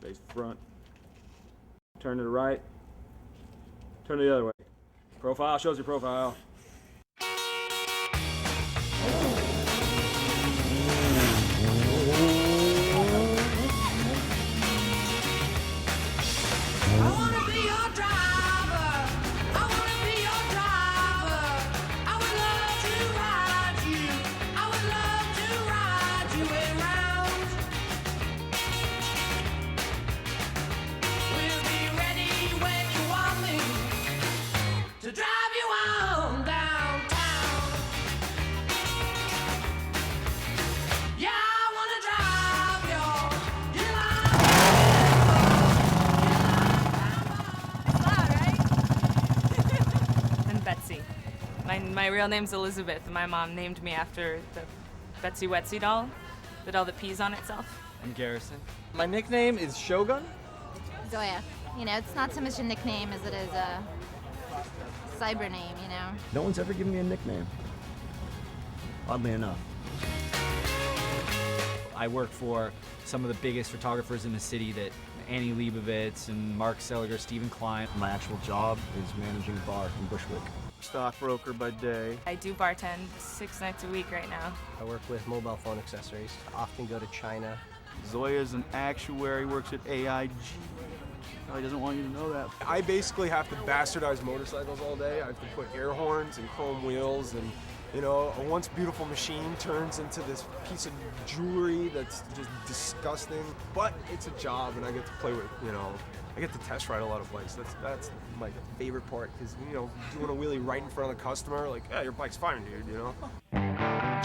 Face front. Turn to the right. Turn the other way. Profile shows your profile. My real name's Elizabeth. My mom named me after the Betsy Wetsy doll, the doll that pees on itself. I'm Garrison. My nickname is Shogun. Zoya. You know, it's not so much a nickname as it is a cyber name, you know. No one's ever given me a nickname, oddly enough. I work for some of the biggest photographers in the city, that Annie Leibovitz and Mark Seliger, Stephen Klein. My actual job is managing a bar in Bushwick. Stockbroker by day. I do bartend 6 nights a week right now. I work with mobile phone accessories. I often go to China. Zoya's an actuary, works at AIG. He doesn't want you to know that. I basically have to bastardize motorcycles all day. I have to put air horns and chrome wheels, and you know, a once beautiful machine turns into this piece of jewelry that's just disgusting. But it's a job, and I get to play with, you know, I get to test ride a lot of bikes. That's my favorite part, because, you know, doing a wheelie right in front of the customer, like, yeah, your bike's fine, dude, you know? I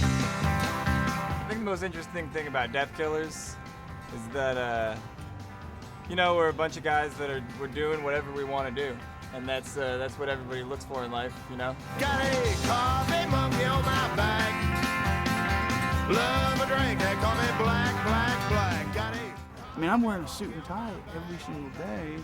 think the most interesting thing about Death Killers is that, you know, we're a bunch of guys that we're doing whatever we want to do. And that's what everybody looks for in life, you know? Got a coffee monkey on my back. Love a drink, they call me black, black, black. Got a... I mean, I'm wearing a suit and tie every single day.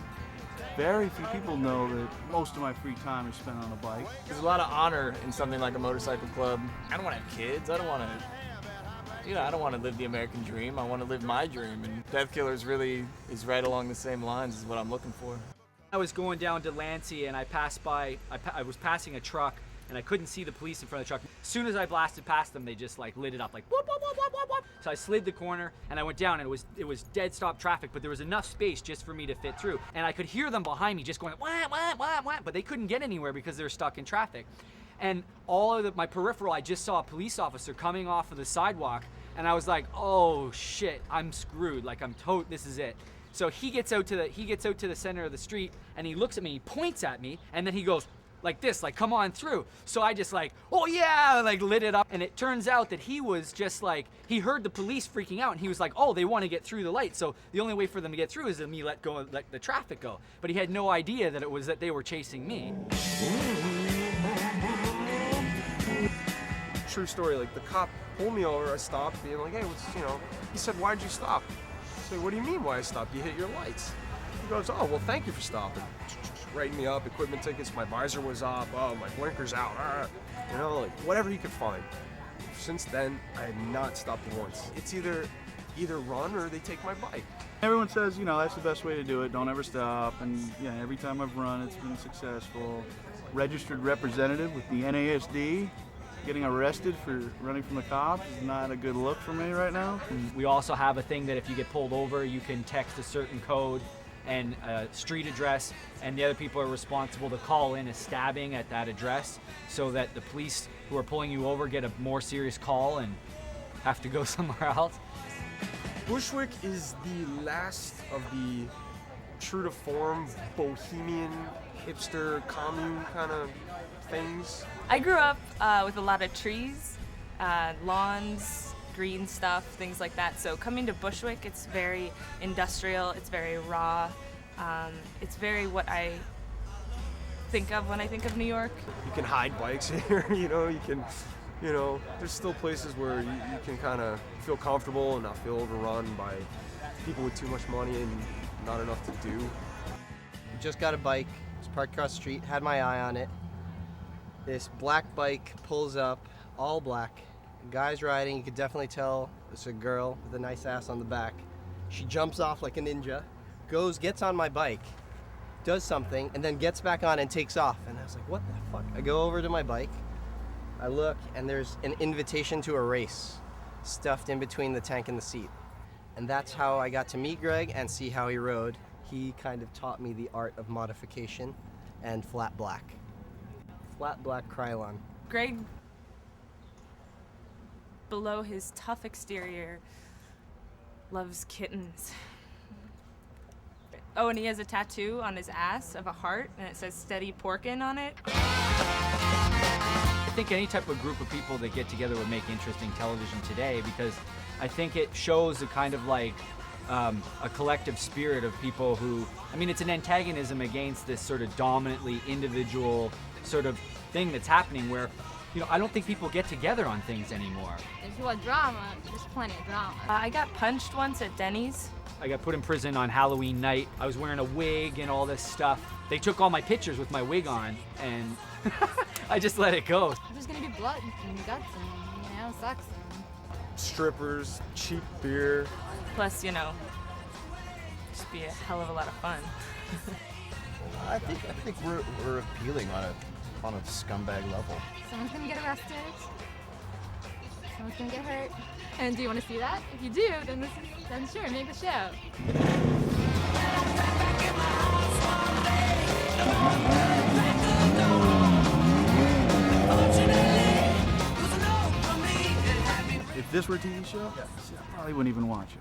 Very few people know that most of my free time is spent on a bike. There's a lot of honor in something like a motorcycle club. I don't want to have kids. I don't want to, you know, I don't want to live the American dream. I want to live my dream. And Death Killers really is right along the same lines as what I'm looking for. I was going down to Lansing and I passed by, I was passing a truck and I couldn't see the police in front of the truck. As soon as I blasted past them, they just like lit it up like whoop, whoop, whoop, whoop, whoop, whoop. So I slid the corner and I went down, and it was dead stop traffic, but there was enough space just for me to fit through. And I could hear them behind me just going wah, wah, wah, wah, but they couldn't get anywhere because they were stuck in traffic. And all of my peripheral, I just saw a police officer coming off of the sidewalk, and I was like, oh shit, I'm screwed. Like this is it. So he gets out to the center of the street, and he looks at me, he points at me, and then he goes like this, like, come on through. So I just like, oh yeah, like lit it up. And it turns out that he was just like, he heard the police freaking out, and he was like, oh, they want to get through the light. So the only way for them to get through is me let the traffic go. But he had no idea that it was that they were chasing me. True story, like the cop pulled me over, I stopped, being like, hey, what's, you know, he said, why'd you stop? I said, what do you mean why I stopped? You hit your lights. He goes, oh, well, thank you for stopping. Writing me up, equipment tickets, my visor was up, oh, my blinker's out, you know, like whatever he could find. Since then, I have not stopped once. It's either run or they take my bike. Everyone says, you know, that's the best way to do it, don't ever stop, and yeah, every time I've run, it's been successful. Registered representative with the NASD. Getting arrested for running from the cops is not a good look for me right now. We also have a thing that if you get pulled over, you can text a certain code and a street address, and the other people are responsible to call in a stabbing at that address, so that the police who are pulling you over get a more serious call and have to go somewhere else. Bushwick is the last of the true to form bohemian hipster commune kind of things. I grew up with a lot of trees, lawns, green stuff, things like that. So coming to Bushwick, it's very industrial, it's very raw. It's very what I think of when I think of New York. You can hide bikes here, you know, there's still places where you can kind of feel comfortable and not feel overrun by people with too much money and not enough to do. Just got a bike, it's parked across the street, had my eye on it. This black bike pulls up, all black. The guy's riding, you could definitely tell it's a girl with a nice ass on the back. She jumps off like a ninja, gets on my bike, does something, and then gets back on and takes off. And I was like, what the fuck? I go over to my bike, I look, and there's an invitation to a race stuffed in between the tank and the seat. And that's how I got to meet Greg and see how he rode. He kind of taught me the art of modification and flat black. Flat black Krylon. Greg, below his tough exterior, loves kittens. Oh, and he has a tattoo on his ass of a heart, and it says "Steady Porkin" on it. I think any type of group of people that get together would make interesting television today, because I think it shows a kind of like a collective spirit of people who, I mean, it's an antagonism against this sort of dominantly individual sort of thing that's happening where, you know, I don't think people get together on things anymore. If you want drama, there's plenty of drama. I got punched once at Denny's. I got put in prison on Halloween night. I was wearing a wig and all this stuff. They took all my pictures with my wig on, and I just let it go. There's gonna be blood and guts and, you know, sucks. Strippers, cheap beer. Plus, you know, just be a hell of a lot of fun. I think we're appealing on a scumbag level. Someone's gonna get arrested. Someone's gonna get hurt. And do you want to see that? If you do, then sure, make the show. If this were a TV show, I probably wouldn't even watch it.